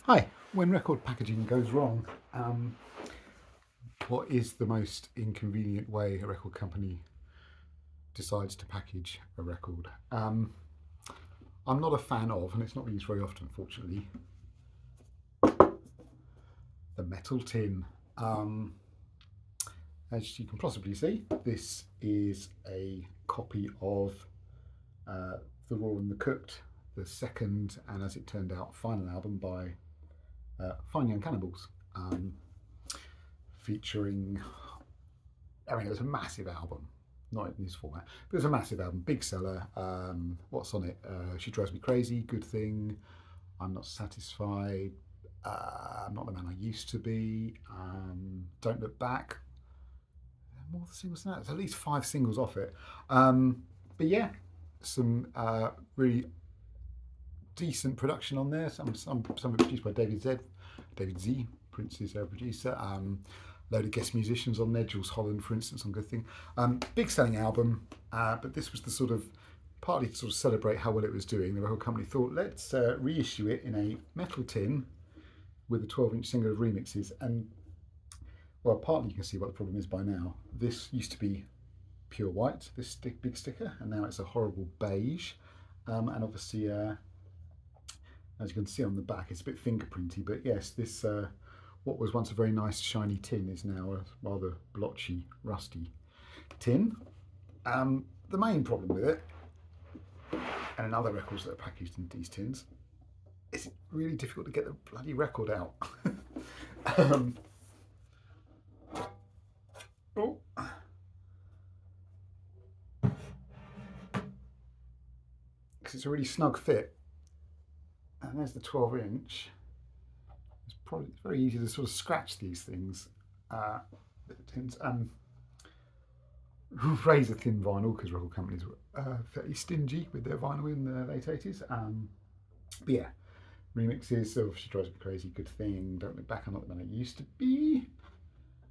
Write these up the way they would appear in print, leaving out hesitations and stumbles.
Hi, when record packaging goes wrong, what is the most inconvenient way a record company decides to package a record? I'm not a fan of, and it's not used very often, unfortunately, the metal tin. As you can possibly see, this is a copy of The Raw and the Cooked, the second, and as it turned out, final album by Fine Young Cannibals, featuring, I mean, it was a massive album, not in this format, but it was a massive album, big seller. What's on it? She Drives Me Crazy, Good Thing, I'm Not Satisfied, I'm Not the Man I Used to Be, Don't Look Back. More singles than that. There's at least 5 singles off it. But yeah, some really decent production on there. Some of it produced by David Z, Prince's producer. Load of guest musicians on there. Jules Holland, for instance, on Good Thing. Big selling album, but this was the sort of partly to sort of celebrate how well it was doing. The record company thought, let's reissue it in a metal tin with a 12-inch single of remixes. And well, partly you can see what the problem is by now. This used to be pure white, this big sticker, and now it's a horrible beige. And obviously, as you can see on the back, it's a bit fingerprinty, but yes, this what was once a very nice shiny tin is now a rather blotchy, rusty tin. The main problem with it, and in other records that are packaged in these tins, it's really difficult to get the bloody record out. Because it's a really snug fit, and there's the 12-inch. It's very easy to sort of scratch these things. Tins, razor thin vinyl, because record companies were fairly stingy with their vinyl in the late 80s. But yeah, remixes of She Drives Me Crazy, Good Thing, Don't Look Back, I'm Not the Man I Used to Be.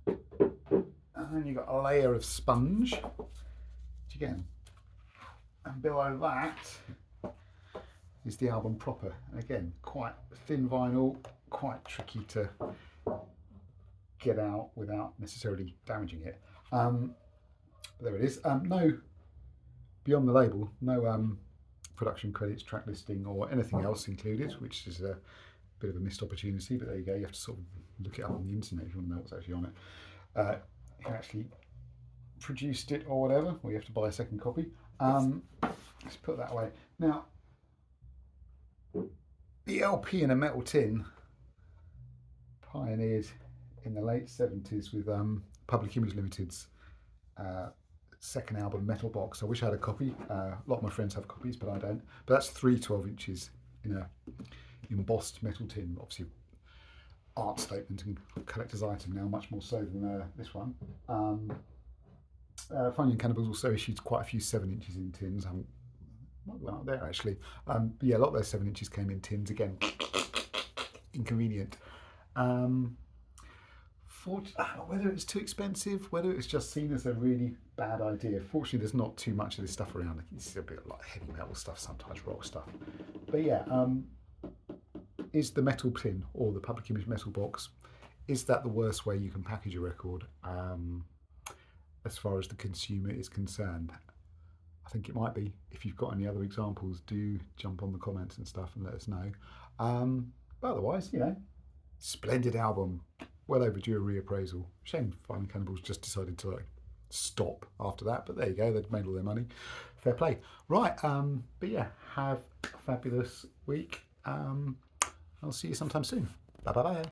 And then you've got a layer of sponge, which again, and below that is the album proper. And again, quite thin vinyl, quite tricky to get out without necessarily damaging it. There it is. No, beyond the label, no production credits, track listing, or anything else included, which is a bit of a missed opportunity, but there you go. You have to sort of look it up on the internet if you want to know what's actually on it. Who actually produced it or whatever, or you have to buy a second copy. Let's put that away. Now, the LP in a metal tin, pioneered in the late 70s with Public Image Limited's second album, Metal Box. I wish I had a copy. A lot of my friends have copies, but I don't. But that's 3 12-inches in a embossed metal tin. Obviously, art statement and collector's item now, much more so than this one. Fine Young Cannibals also issued quite a few 7 inches in tins. I might go out there actually. But yeah, a lot of those 7 inches came in tins again. Inconvenient. Whether it's too expensive, whether it's just seen as a really bad idea. Fortunately, there's not too much of this stuff around. It's a bit like heavy metal stuff, sometimes rock stuff. But yeah, is the metal tin or the Public Image metal box, is that the worst way you can package a record as far as the consumer is concerned? I think it might be. If you've got any other examples, do jump on the comments and stuff and let us know. But otherwise, you know, splendid album. Well overdue a reappraisal. Shame Fine Cannibals just decided to like stop after that, but there you go, they'd made all their money. Fair play. Right, but yeah, have a fabulous week. I'll see you sometime soon. Bye bye bye.